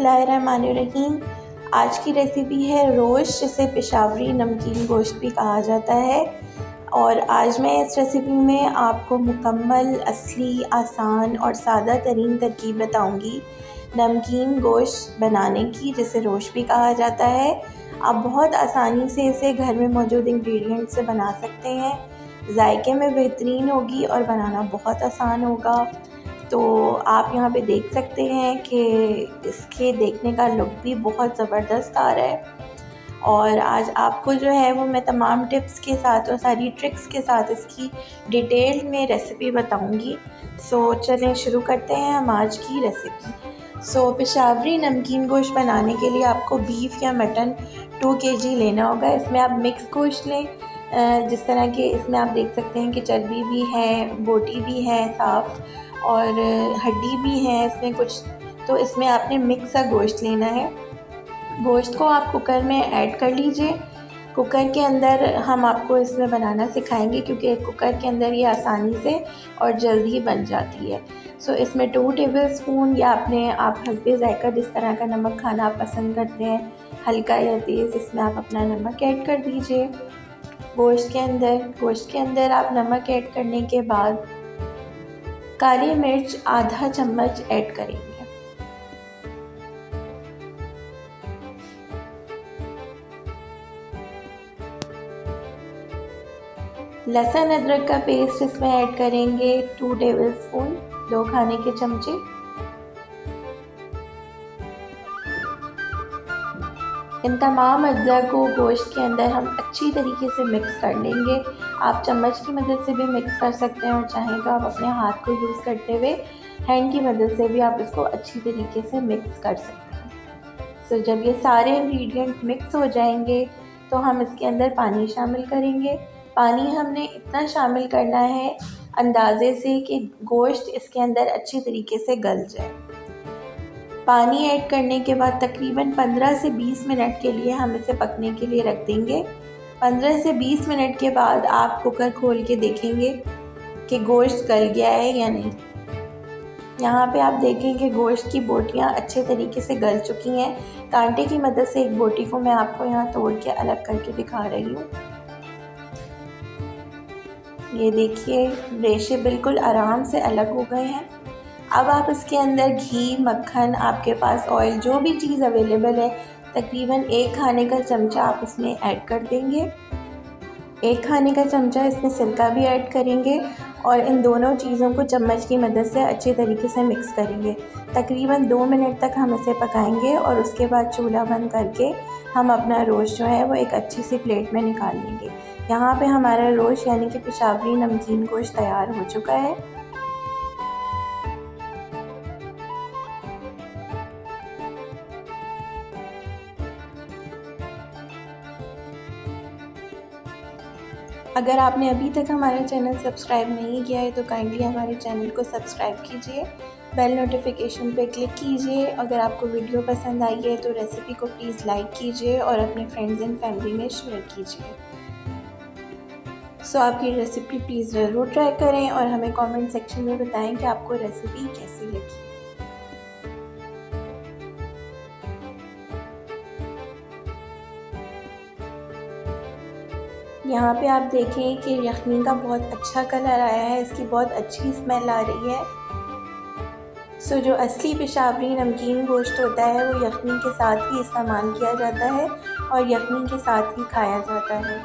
बिस्मिल्लाहिर्रहमानिर्रहीम। आज की रेसिपी है रोस्ट, जिसे पेशावरी नमकीन गोश्त भी कहा जाता है। और आज मैं इस रेसिपी में आपको मुकम्मल, असली, आसान और सादा तरीन तरकीब बताऊंगी नमकीन गोश्त बनाने की, जिसे रोस्ट भी कहा जाता है। आप बहुत आसानी से इसे घर में मौजूद इंग्रेडिएंट से बना सकते हैं। जायके में बेहतरीन होगी और बनाना बहुत आसान होगा। तो आप यहाँ पे देख सकते हैं कि इसके देखने का लुक भी बहुत ज़बरदस्त आ रहा है। और आज आपको जो है वो मैं तमाम टिप्स के साथ और सारी ट्रिक्स के साथ इसकी डिटेल में रेसिपी बताऊंगी। सो चलें शुरू करते हैं हम आज की रेसिपी। सो पेशावरी नमकीन गोश्त बनाने के लिए आपको बीफ या मटन 2 kg लेना होगा। इसमें आप मिक्स गोश्त लें, जिस तरह के इसमें आप देख सकते हैं कि चर्बी भी है, बोटी भी है साफ़, और हड्डी भी है इसमें कुछ। तो इसमें आपने मिक्स सा गोश्त लेना है। गोश्त को आप कुकर में ऐड कर लीजिए। कुकर के अंदर हम आपको इसमें बनाना सिखाएंगे, क्योंकि कुकर के अंदर ये आसानी से और जल्दी बन जाती है। सो इसमें 2 टेबलस्पून या आप हस्बे ज़ायका जिस तरह का नमक खाना आप पसंद करते हैं, हल्का या तेज़, इसमें आप अपना नमक ऐड कर दीजिए। गोश्त के अंदर आप नमक ऐड करने के बाद काली मिर्च आधा चम्मच ऐड करेंगे। लहसुन अदरक का पेस्ट इसमें ऐड करेंगे 2 टेबलस्पून, 2 खाने के चमचे। इन तमाम अज्जा को गोश्त के अंदर हम अच्छी तरीके से मिक्स कर लेंगे। आप चम्मच की मदद से भी मिक्स कर सकते हैं, और चाहें तो आप अपने हाथ को यूज़ करते हुए हैंड की मदद से भी आप इसको अच्छी तरीके से मिक्स कर सकते हैं। सो जब ये सारे इंग्रेडिएंट मिक्स हो जाएंगे तो हम इसके अंदर पानी शामिल करेंगे। पानी हमने इतना शामिल करना है अंदाज़े से कि गोश्त इसके अंदर अच्छी तरीके से गल जाए। पानी ऐड करने के बाद तकरीबन 15 से 20 मिनट के लिए हम इसे पकने के लिए रख देंगे। 15 से 20 मिनट के बाद आप कुकर खोल के देखेंगे कि गोश्त गल गया है या नहीं। यहाँ पे आप देखें कि गोश्त की बोटियाँ अच्छे तरीके से गल चुकी हैं। कांटे की मदद से एक बोटी को मैं आपको यहाँ तोड़ के अलग करके दिखा रही हूँ। ये देखिए, रेशे बिल्कुल आराम से अलग हो गए हैं। अब आप इसके अंदर घी, मक्खन, आपके पास ऑयल, जो भी चीज़ अवेलेबल है, तकरीबन 1 खाने का चमचा आप इसमें ऐड कर देंगे। 1 खाने का चमचा इसमें सिरका भी ऐड करेंगे और इन दोनों चीज़ों को चम्मच की मदद से अच्छे तरीके से मिक्स करेंगे। तकरीबन 2 मिनट तक हम इसे पकाएंगे और उसके बाद चूल्हा बंद करके हम अपना रोस्ट जो है वो एक अच्छी सी प्लेट में निकाल लेंगे। यहाँ पे हमारा रोस्ट यानी कि पेशावरी नमकीन गोश्त तैयार हो चुका है। अगर आपने अभी तक हमारा चैनल सब्सक्राइब नहीं किया है तो काइंडली हमारे चैनल को सब्सक्राइब कीजिए, बेल नोटिफिकेशन पे क्लिक कीजिए। अगर आपको वीडियो पसंद आई है तो रेसिपी को प्लीज़ लाइक कीजिए और अपने फ्रेंड्स एंड फैमिली में शेयर कीजिए। सो आपकी रेसिपी प्लीज़ ज़रूर ट्राई करें और हमें कमेंट सेक्शन में बताएं कि आपको रेसिपी कैसी लगी। यहाँ पे आप देखें कि यखनी का बहुत अच्छा कलर आया है, इसकी बहुत अच्छी स्मेल आ रही है। सो जो असली पेशावरी नमकीन गोश्त होता है वो यखनी के साथ ही इस्तेमाल किया जाता है और यखनी के साथ ही खाया जाता है।